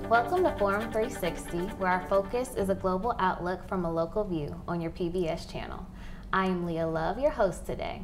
Welcome to Forum 360, where our focus is a global outlook from a local view on your PBS channel. I am Leia Love, your host today.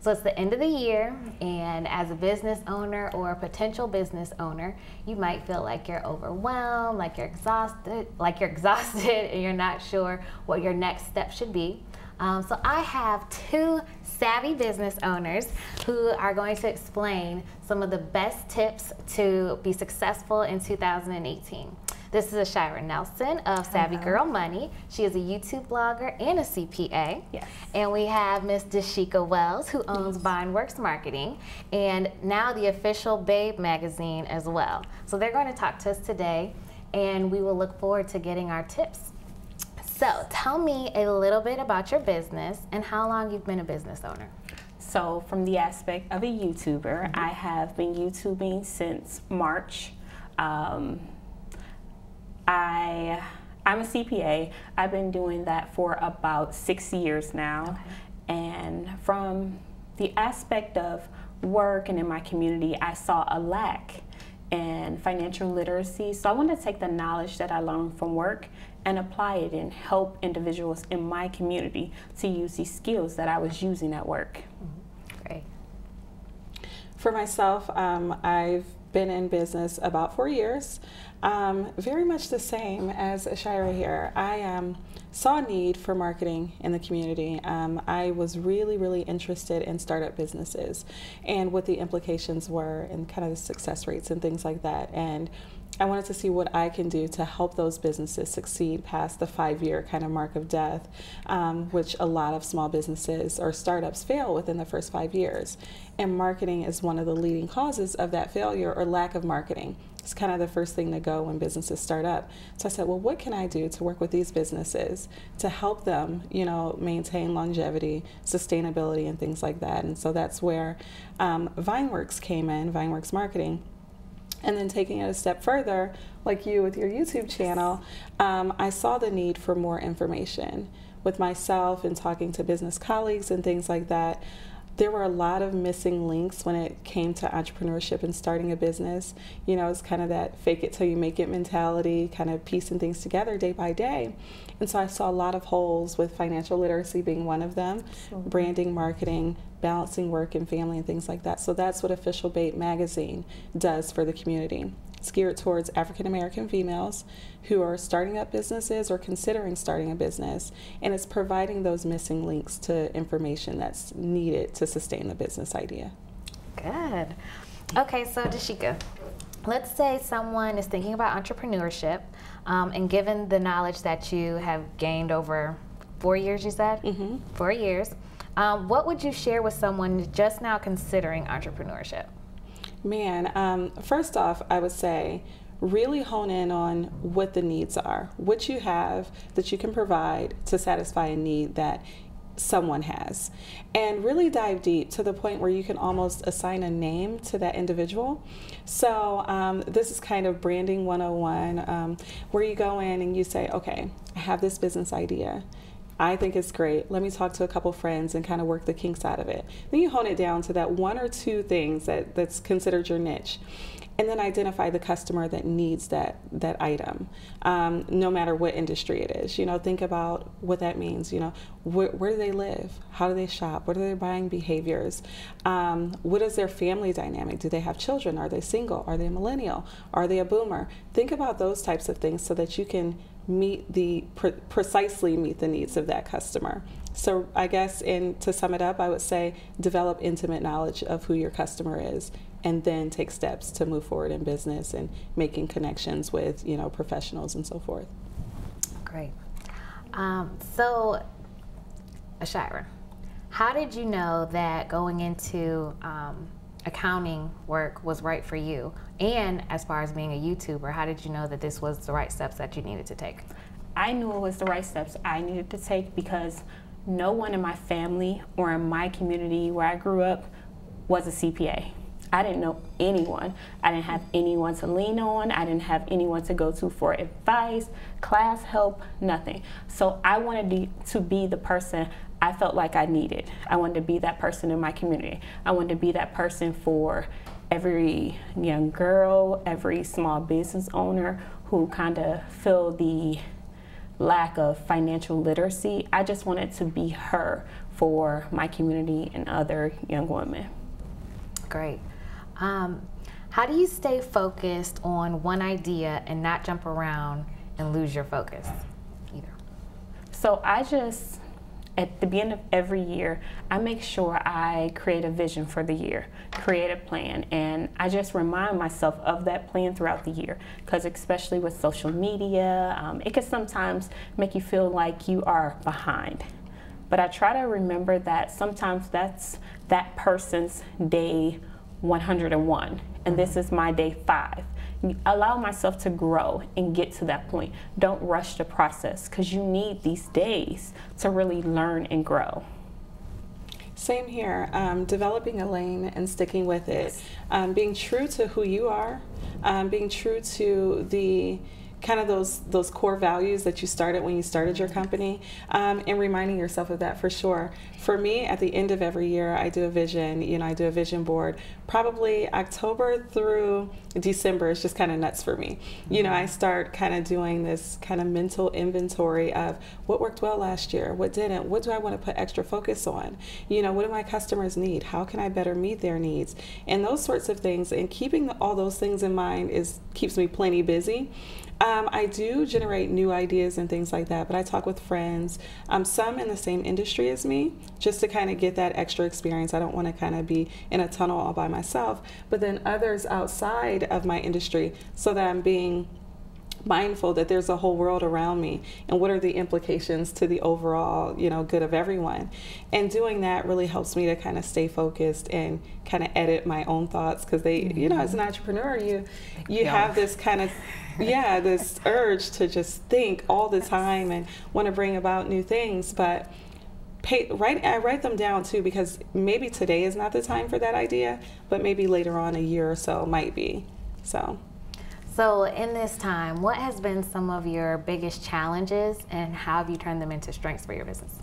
So it's the end of the year, and as a business owner or a potential business owner, you might feel like you're overwhelmed, like you're exhausted, and you're not sure what your next step should be. So I have two savvy business owners who are going to explain some of the best tips to be successful in 2018. This is Ashira Nelson of Savvy Girl Money. She is a YouTube blogger and a CPA. Yes. And we have Miss DaShika Wells, who owns Vineworks Marketing, and now the official Babe magazine as well. So they're going to talk to us today, and we will look forward to getting our tips. So tell me a little bit about your business and how long you've been a business owner. So from the aspect of a YouTuber, I have been YouTubing since March. I'm a CPA. I've been doing that for about 6 years now. Okay. And from the aspect of work and in my community, I saw a lack in financial literacy. So I wanted to take the knowledge that I learned from work and apply it and help individuals in my community to use these skills that I was using at work. Great. For myself, I've been in business about 4 years. Very much the same as Ashira here. I saw a need for marketing in the community. I was really interested in startup businesses and what the implications were and kind of the success rates and things like that. And I wanted to see what I can do to help those businesses succeed past the 5-year kind of mark of death, which a lot of small businesses or startups fail within the first 5 years. And marketing is one of the leading causes of that failure or lack of marketing. It's kind of the first thing to go when businesses start up. So I said, well, what can I do to work with these businesses to help them, maintain longevity, sustainability, and things like that. And so that's where Vineworks came in, Vineworks Marketing. And then taking it a step further, like you with your YouTube channel, I saw the need for more information. With myself and talking to business colleagues and things like that, there were a lot of missing links when it came to entrepreneurship and starting a business. It's kind of that fake it till you make it mentality, kind of piecing things together day by day. And so I saw a lot of holes, with financial literacy being one of them, branding, marketing, balancing work and family and things like that. So that's what Official Babe magazine does for the community. It's geared towards African American females who are starting up businesses or considering starting a business, and it's providing those missing links to information that's needed to sustain the business idea. Good. Okay, so DaShika, let's say someone is thinking about entrepreneurship, and given the knowledge that you have gained over 4 years, you said? 4 years. What would you share with someone just now considering entrepreneurship? Man, first off, I would say really hone in on what the needs are, what you have that you can provide to satisfy a need that someone has, and really dive deep to the point where you can almost assign a name to that individual. So this is kind of branding 101, where you go in and you say, okay, I have this business idea. I think it's great. Let me talk to a couple friends and kind of work the kinks out of it. Then you hone it down to that 1 or 2 things that's considered your niche. And then identify the customer that needs that item, no matter what industry it is. Think about what that means. Where do they live? How do they shop? What are their buying behaviors? What is their family dynamic? Do they have children? Are they single? Are they a millennial? Are they a boomer? Think about those types of things so that you can precisely meet the needs of that customer. So I guess, to sum it up, I would say develop intimate knowledge of who your customer is, and then take steps to move forward in business and making connections with professionals and so forth. Great. So Ashira, how did you know that going into accounting work was right for you? And as far as being a YouTuber, how did you know that this was the right steps that you needed to take? I knew it was the right steps I needed to take because no one in my family or in my community where I grew up was a CPA. I didn't know anyone. I didn't have anyone to lean on. I didn't have anyone to go to for advice, class help, nothing. So I wanted to be the person I felt like I needed. I wanted to be that person in my community. I wanted to be that person for every young girl, every small business owner who kind of feel the lack of financial literacy. I just wanted to be her for my community and other young women. Great. How do you stay focused on one idea and not jump around and lose your focus either? So at the beginning of every year, I make sure I create a vision for the year, create a plan, and I just remind myself of that plan throughout the year, because especially with social media, it can sometimes make you feel like you are behind. But I try to remember that sometimes that's that person's day 101, and this is my day 5. Allow myself to grow and get to that point. Don't rush the process, because you need these days to really learn and grow. Same here. Developing a lane and sticking with it. Being true to who you are. Being true to the kind of those core values that you started when you started your company, and reminding yourself of that for sure. For me, at the end of every year, I do a vision. I do a vision board. Probably October through December is just kind of nuts for me. I start kind of doing this kind of mental inventory of what worked well last year, what didn't, what do I want to put extra focus on? What do my customers need? How can I better meet their needs? And those sorts of things. And keeping all those things in mind keeps me plenty busy. I do generate new ideas and things like that, but I talk with friends, some in the same industry as me, just to kind of get that extra experience. I don't want to kind of be in a tunnel all by myself, but then others outside of my industry, so that I'm being mindful that there's a whole world around me and what are the implications to the overall good of everyone. And doing that really helps me to kind of stay focused and kind of edit my own thoughts, because they as an entrepreneur you have this kind of this urge to just think all the time and want to bring about new things. But I write them down too, because maybe today is not the time for that idea, but maybe later on, a year or so might be. So in this time, what has been some of your biggest challenges, and how have you turned them into strengths for your business?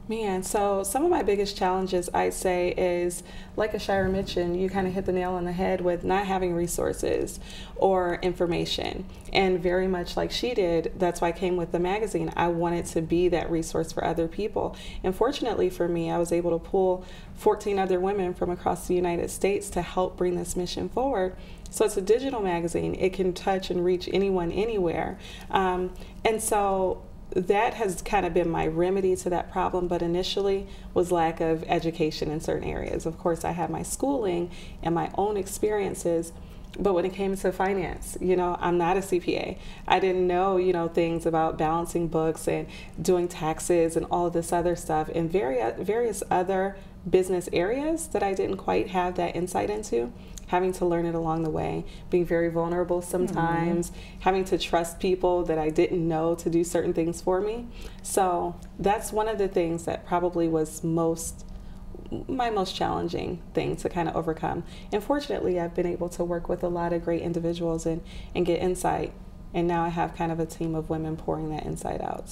Man, so some of my biggest challenges, I'd say, is, like Ashira mentioned, you kind of hit the nail on the head with not having resources or information. And very much like she did, that's why I came with the magazine. I wanted to be that resource for other people. And fortunately for me, I was able to pull 14 other women from across the United States to help bring this mission forward. So it's a digital magazine. It can touch and reach anyone, anywhere. And so that has kind of been my remedy to that problem, but initially was lack of education in certain areas. Of course, I had my schooling and my own experiences, but when it came to finance, I'm not a CPA. I didn't know, things about balancing books and doing taxes and all of this other stuff, and various other business areas that I didn't quite have that insight into. Having to learn it along the way, being very vulnerable sometimes, having to trust people that I didn't know to do certain things for me. So that's one of the things that probably was my most challenging thing to kind of overcome. And fortunately, I've been able to work with a lot of great individuals and get insight. And now I have kind of a team of women pouring that insight out.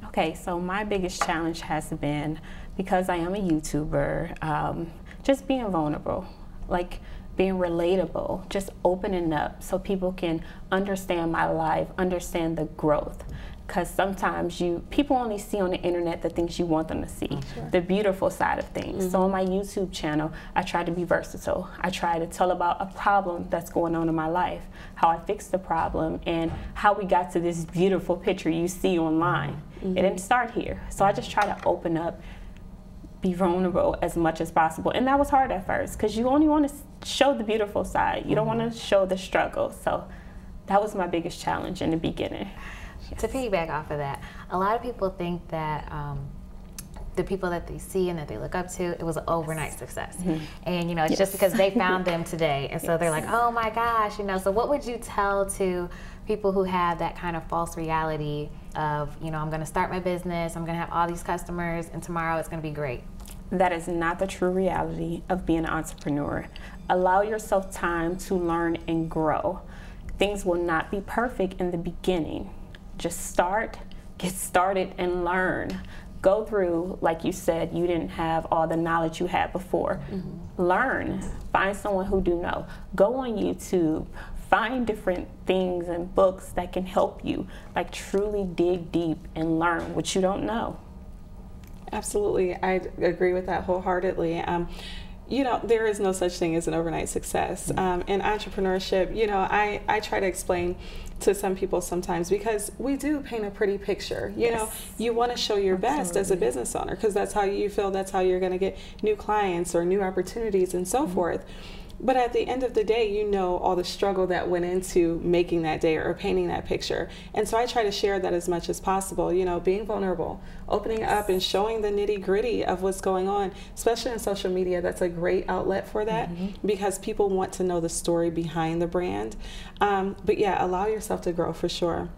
Okay, so my biggest challenge has been, because I am a YouTuber, just being vulnerable, like being relatable, just opening up so people can understand my life, understand the growth. Because sometimes people only see on the internet the things you want them to see, the beautiful side of things. So on my YouTube channel, I try to be versatile. I try to tell about a problem that's going on in my life, how I fixed the problem, and how we got to this beautiful picture you see online. It didn't start here. So I just try to open up, be vulnerable as much as possible. And that was hard at first, because you only want to show the beautiful side. You don't want to show the struggle. So that was my biggest challenge in the beginning. Yes. To piggyback off of that, a lot of people think that the people that they see and that they look up to, it was an overnight success. And it's just because they found them today. And so they're like, oh my gosh, so what would you tell to people who have that kind of false reality of, I'm going to start my business, I'm going to have all these customers, and tomorrow it's going to be great? That is not the true reality of being an entrepreneur. Allow yourself time to learn and grow. Things will not be perfect in the beginning. Just get started and learn. Go through, like you said, you didn't have all the knowledge you had before. Learn, find someone who do know. Go on YouTube, find different things and books that can help you, like truly dig deep and learn what you don't know. Absolutely, I agree with that wholeheartedly. You know, there is no such thing as an overnight success. In entrepreneurship, you know, I try to explain to some people sometimes, because we do paint a pretty picture. You know, you want to show your best as a business owner, because that's how you feel, that's how you're going to get new clients or new opportunities and so forth. But at the end of the day, you know all the struggle that went into making that day or painting that picture. And so I try to share that as much as possible, you know, being vulnerable, opening up and showing the nitty gritty of what's going on, especially in social media. That's a great outlet for that, because people want to know the story behind the brand. But yeah, allow yourself to grow for sure.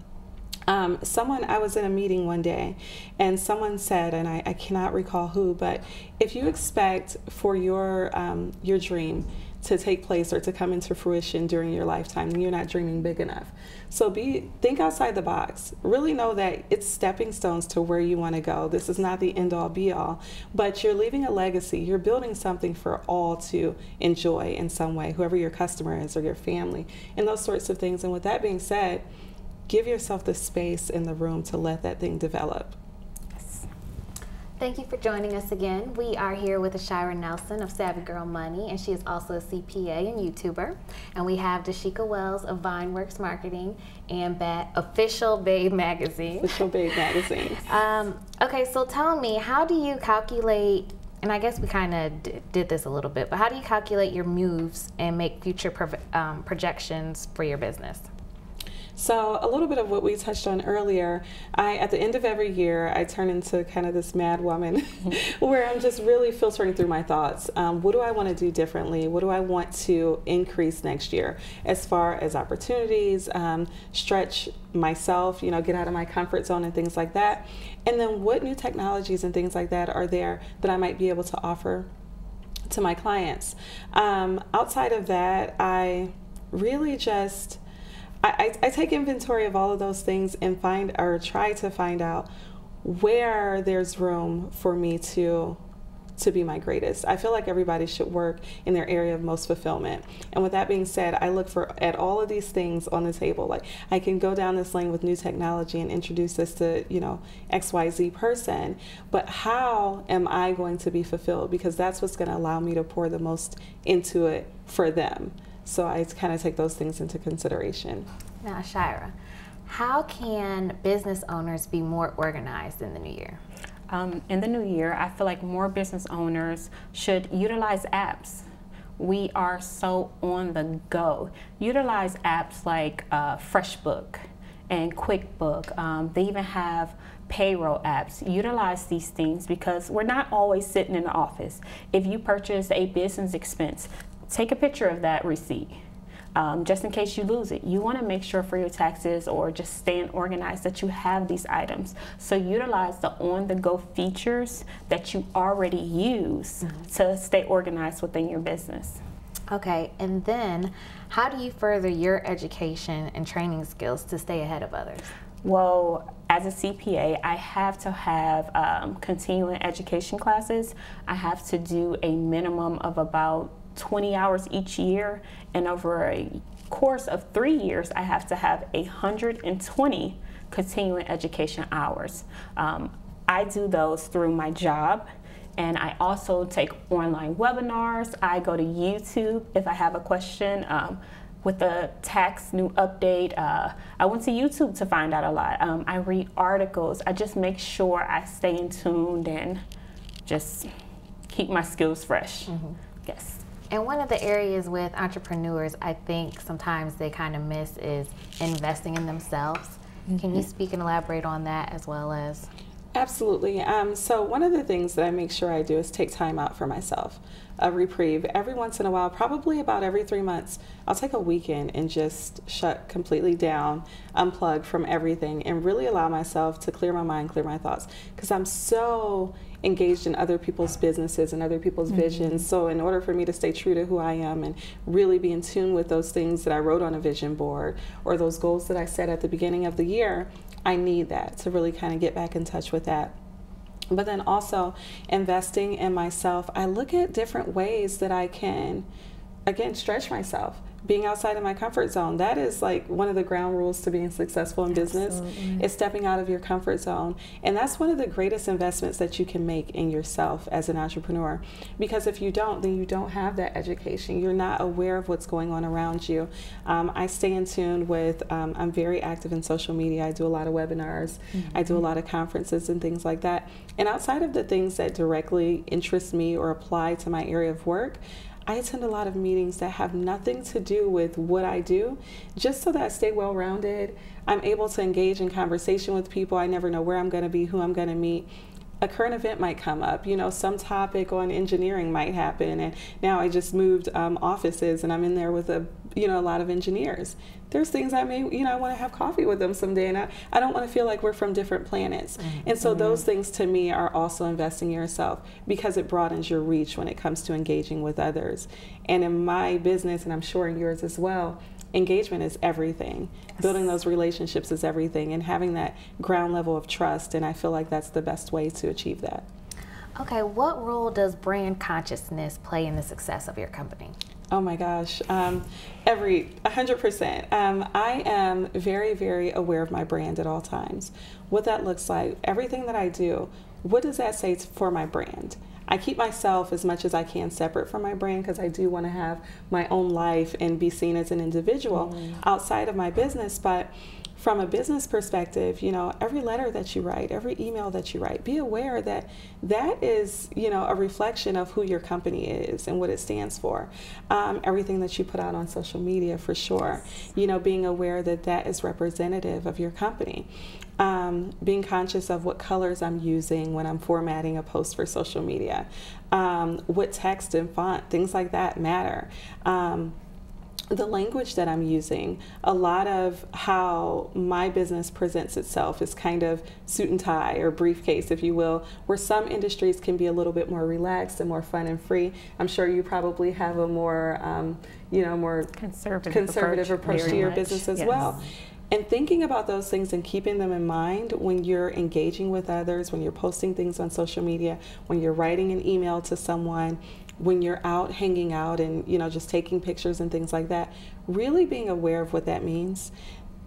I was in a meeting one day and someone said, and I cannot recall who, but if you expect for your dream to take place or to come into fruition during your lifetime, then you're not dreaming big enough. So think outside the box. Really know that it's stepping stones to where you want to go. This is not the end all be all, but you're leaving a legacy. You're building something for all to enjoy in some way, whoever your customer is or your family and those sorts of things. And with that being said, give yourself the space in the room to let that thing develop. Thank you for joining us again. We are here with Ashira Nelson of Savvy Girl Money, and she is also a CPA and YouTuber. And we have DaShika Wells of VineWorks Marketing and Official Babe Magazine. Official Babe Magazine. Okay, so tell me, how do you calculate, and I guess we kind of did this a little bit, but how do you calculate your moves and make future projections for your business? So a little bit of what we touched on earlier, at the end of every year, I turn into kind of this mad woman where I'm just really filtering through my thoughts. What do I want to do differently? What do I want to increase next year as far as opportunities, stretch myself, you know, get out of my comfort zone and things like that. And then what new technologies and things like that are there that I might be able to offer to my clients. Outside of that, I really just... I take inventory of all of those things and try to find out where there's room for me to be my greatest. I feel like everybody should work in their area of most fulfillment. And with that being said, I look at all of these things on the table. Like, I can go down this lane with new technology and introduce this to, you know, XYZ person, but how am I going to be fulfilled? Because that's what's going to allow me to pour the most into it for them. So I kind of take those things into consideration. Now, Ashira, how can business owners be more organized in the new year? In the new year, I feel like more business owners should utilize apps. We are so on the go. Utilize apps like FreshBook and QuickBook. They even have payroll apps. Utilize these things because we're not always sitting in the office. If you purchase a business expense, take a picture of that receipt, just in case you lose it. You want to make sure for your taxes or just staying organized that you have these items. So utilize the on-the-go features that you already use to stay organized within your business. Okay, and then how do you further your education and training skills to stay ahead of others? Well, as a CPA, I have to have continuing education classes. I have to do a minimum of about 20 hours each year, and over a course of 3 years, I have to have 120 continuing education hours. I do those through my job, and I also take online webinars. I go to YouTube if I have a question. With the tax new update, I went to YouTube to find out a lot. I read articles. I just make sure I stay in tune and just keep my skills fresh. Yes. And one of the areas with entrepreneurs, I think sometimes they kind of miss is investing in themselves. Can you speak and elaborate on that as well as? Absolutely. So one of the things that I make sure I do is take time out for myself, a reprieve. Every once in a while, probably about every 3 months, I'll take a weekend and just shut completely down, unplug from everything, and really allow myself to clear my mind, clear my thoughts, because I'm so engaged in other people's businesses and other people's visions. So in order for me to stay true to who I am and really be in tune with those things that I wrote on a vision board or those goals that I set at the beginning of the year, I need that to really kind of get back in touch with that. But then also investing in myself, I look at different ways that I can again, stretch myself. Being outside of my comfort zone, that is like one of the ground rules to being successful in business, is stepping out of your comfort zone. And that's one of the greatest investments that you can make in yourself as an entrepreneur. Because if you don't, then you don't have that education. You're not aware of what's going on around you. I stay in tune with, I'm very active in social media. I do a lot of webinars. I do a lot of conferences and things like that. And outside of the things that directly interest me or apply to my area of work, I attend a lot of meetings that have nothing to do with what I do, just so that I stay well-rounded. I'm able to engage in conversation with people. I never know where I'm going to be, who I'm going to meet. A current event might come up, you know, some topic on engineering might happen, and now I just moved offices, and I'm in there with a lot of engineers. There's things I may, I want to have coffee with them someday, and I don't want to feel like we're from different planets. And so those things to me are also investing in yourself, because it broadens your reach when it comes to engaging with others. And in my business, and I'm sure in yours as well, engagement is everything. Yes. Building those relationships is everything, and having that ground level of trust, and I feel like that's the best way to achieve that. Okay, what role does brand consciousness play in the success of your company? Oh my gosh, 100%. I am very, very aware of my brand at all times. What that looks like, everything that I do, what does that say for my brand? I keep myself as much as I can separate from my brand, because I do want to have my own life and be seen as an individual outside of my business. But from a business perspective, every letter that you write, every email that you write, be aware that that is, a reflection of who your company is and what it stands for. Everything that you put out on social media, for sure, being aware that that is representative of your company. Being conscious of what colors I'm using when I'm formatting a post for social media, what text and font, things like that matter. The language that I'm using, a lot of how my business presents itself is kind of suit and tie or briefcase, if you will, where some industries can be a little bit more relaxed and more fun and free. I'm sure you probably have a more, more conservative approach to your business as well. And thinking about those things and keeping them in mind when you're engaging with others, when you're posting things on social media, when you're writing an email to someone, when you're out hanging out and just taking pictures and things like that, really being aware of what that means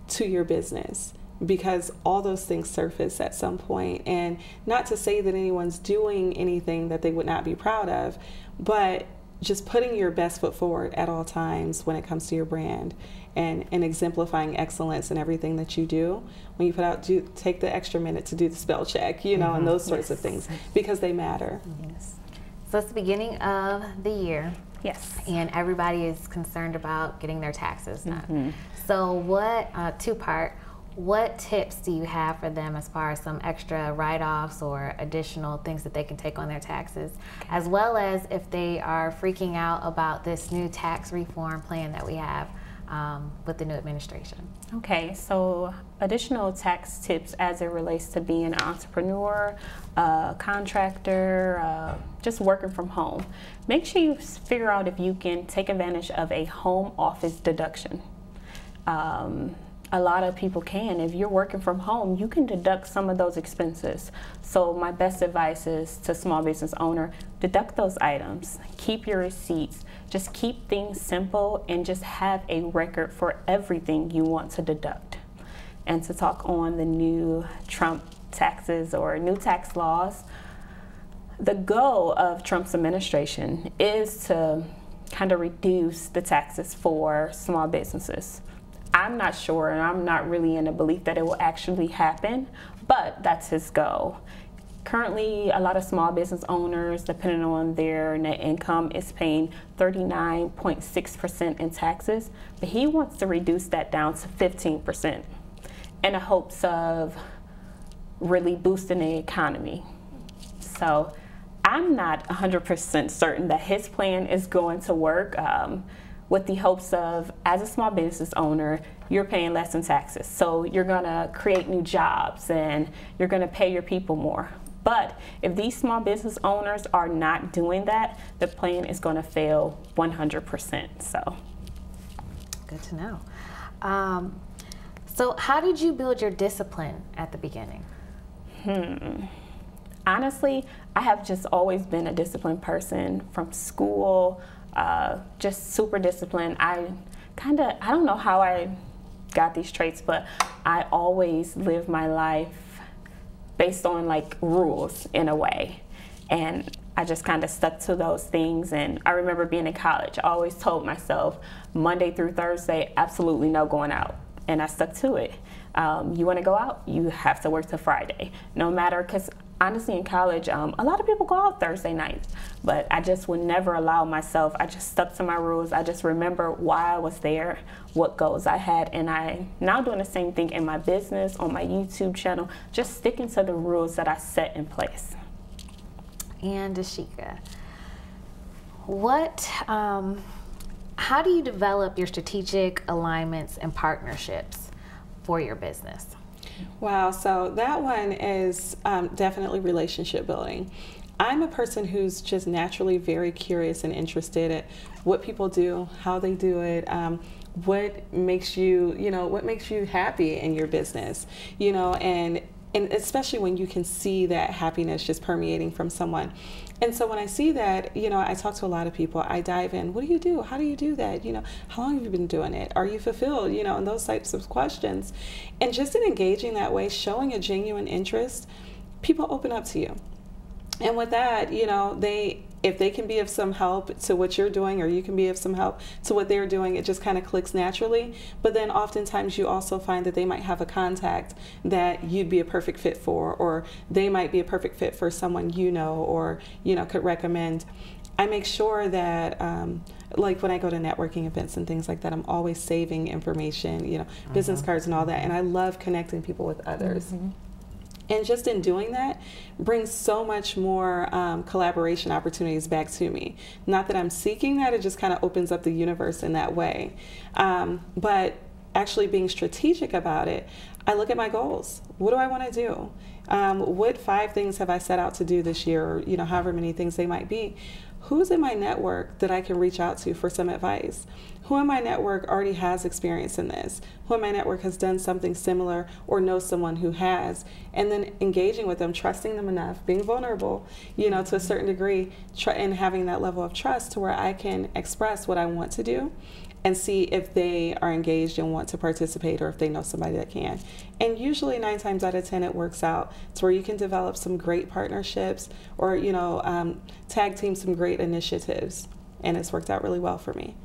to your business, because all those things surface at some point. And not to say that anyone's doing anything that they would not be proud of, but just putting your best foot forward at all times when it comes to your brand, and exemplifying excellence in everything that you do. When you put out, take the extra minute to do the spell check, and those sorts of things, because they matter. Yes. So it's the beginning of the year. Yes. And everybody is concerned about getting their taxes done. So what, two-part, what tips do you have for them as far as some extra write-offs or additional things that they can take on their taxes, as well as if they are freaking out about this new tax reform plan that we have with the new administration? Okay, so additional tax tips as it relates to being an entrepreneur, contractor, just working from home. Make sure you figure out if you can take advantage of a home office deduction. A lot of people can. If you're working from home, you can deduct some of those expenses. So my best advice is to small business owner, deduct those items, keep your receipts, just keep things simple, and just have a record for everything you want to deduct. And to talk on the new Trump taxes or new tax laws, the goal of Trump's administration is to kind of reduce the taxes for small businesses. I'm not sure, and I'm not really in a belief that it will actually happen, but that's his goal. Currently, a lot of small business owners, depending on their net income, is paying 39.6% in taxes, but he wants to reduce that down to 15% in the hopes of really boosting the economy. So I'm not 100% certain that his plan is going to work. With the hopes of, as a small business owner, you're paying less in taxes. So you're gonna create new jobs and you're gonna pay your people more. But if these small business owners are not doing that, the plan is gonna fail 100%, so. Good to know. So how did you build your discipline at the beginning? Honestly, I have just always been a disciplined person from school, just super disciplined. I don't know how I got these traits, but I always live my life based on like rules in a way. And I just kind of stuck to those things. And I remember being in college, I always told myself Monday through Thursday, absolutely no going out. And I stuck to it. You want to go out, you have to work till Friday. No matter, because honestly in college, a lot of people go out Thursday nights, but I just would never allow myself. I just stuck to my rules. I just remember why I was there, what goals I had, and I now doing the same thing in my business, on my YouTube channel, just sticking to the rules that I set in place. And DaShika, how do you develop your strategic alignments and partnerships for your business? Wow, so that one is definitely relationship building. I'm a person who's just naturally very curious and interested at what people do, how they do it, what makes you, what makes you happy in your business, and especially when you can see that happiness just permeating from someone. And so when I see that, I talk to a lot of people, I dive in, what do you do? How do you do that? How long have you been doing it? Are you fulfilled? And those types of questions. And just in engaging that way, showing a genuine interest, people open up to you. And with that, if they can be of some help to what you're doing, or you can be of some help to what they're doing, it just kind of clicks naturally. But then oftentimes you also find that they might have a contact that you'd be a perfect fit for, or they might be a perfect fit for someone or could recommend. I make sure that like when I go to networking events and things like that, I'm always saving information, business cards and all that. And I love connecting people with others. Mm-hmm. And just in doing that, brings so much more collaboration opportunities back to me. Not that I'm seeking that, it just kind of opens up the universe in that way. But actually being strategic about it, I look at my goals. What do I want to do? What 5 things have I set out to do this year, or however many things they might be? Who's in my network that I can reach out to for some advice? Who in my network already has experience in this? Who in my network has done something similar or knows someone who has? And then engaging with them, trusting them enough, being vulnerable, to a certain degree, and having that level of trust to where I can express what I want to do and see if they are engaged and want to participate, or if they know somebody that can. And usually 9 times out of 10 it works out to where you can develop some great partnerships, or tag team some great initiatives, and it's worked out really well for me.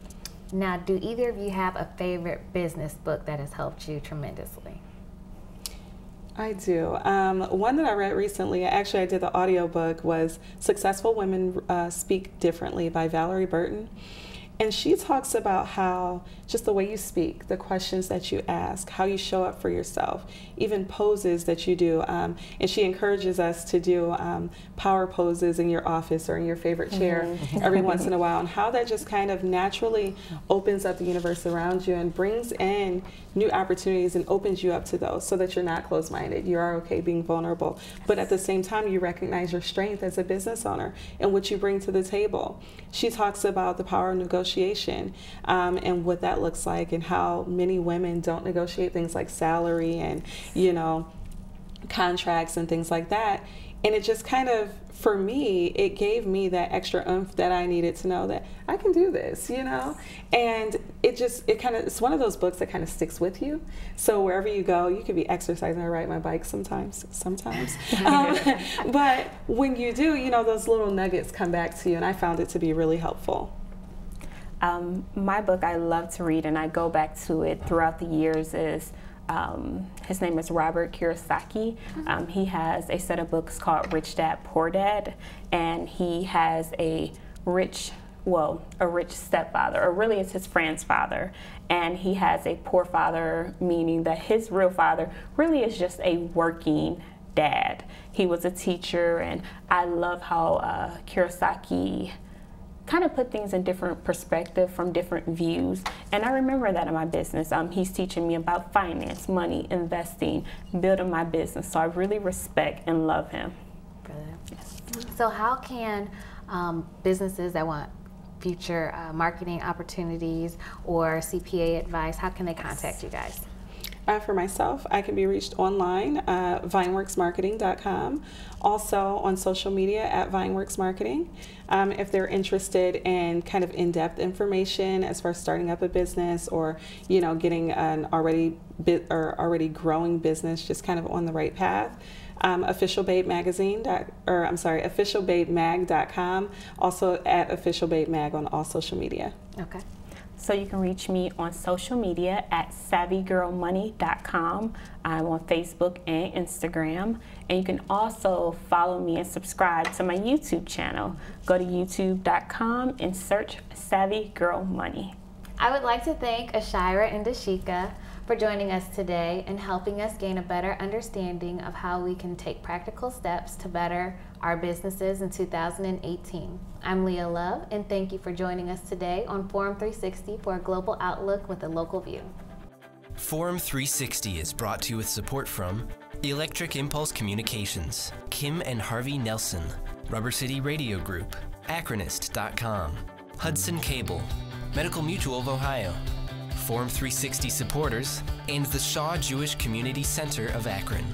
Now, do either of you have a favorite business book that has helped you tremendously? I do. One that I read recently, actually I did the audiobook, was Successful Women Speak Differently by Valerie Burton. And she talks about how just the way you speak, the questions that you ask, how you show up for yourself, even poses that you do. And she encourages us to do power poses in your office or in your favorite chair every once in a while, and how that just kind of naturally opens up the universe around you and brings in new opportunities and opens you up to those, so that you're not closed-minded. You are okay being vulnerable. But at the same time, you recognize your strength as a business owner and what you bring to the table. She talks about the power of negotiation and what that looks like, and how many women don't negotiate things like salary and contracts and things like that. And it just kind of, for me, it gave me that extra oomph that I needed to know that I can do this, and it's one of those books that kind of sticks with you. So wherever you go, you could be exercising or riding my bike sometimes. But when you do, those little nuggets come back to you, and I found it to be really helpful. My book I love to read, and I go back to it throughout the years, is his name is Robert Kiyosaki. He has a set of books called Rich Dad, Poor Dad, and he has a rich stepfather, or really it's his friend's father, and he has a poor father, meaning that his real father really is just a working dad. He was a teacher, and I love how Kiyosaki kind of put things in different perspective from different views. And I remember that in my business. He's teaching me about finance, money, investing, building my business. So I really respect and love him. Yes. So how can businesses that want future marketing opportunities or CPA advice, how can they contact you guys? For myself, I can be reached online, vineworksmarketing.com, also on social media at vineworksmarketing. If they're interested in kind of in-depth information as far as starting up a business or, you know, getting an already growing business just kind of on the right path, officialbabemag.com, also at officialbabemag on all social media. Okay. So you can reach me on social media at savvygirlmoney.com. I'm on Facebook and Instagram. And you can also follow me and subscribe to my YouTube channel. Go to youtube.com and search Savvy Girl Money. I would like to thank Ashira and DaShika for joining us today and helping us gain a better understanding of how we can take practical steps to better our businesses in 2018. I'm Leia Love, and thank you for joining us today on Forum 360 for a global outlook with a local view. Forum 360 is brought to you with support from Electric Impulse Communications, Kim and Harvey Nelson, Rubber City Radio Group, Acronist.com, Hudson Cable, Medical Mutual of Ohio, Forum 360 supporters, and the Shaw Jewish Community Center of Akron.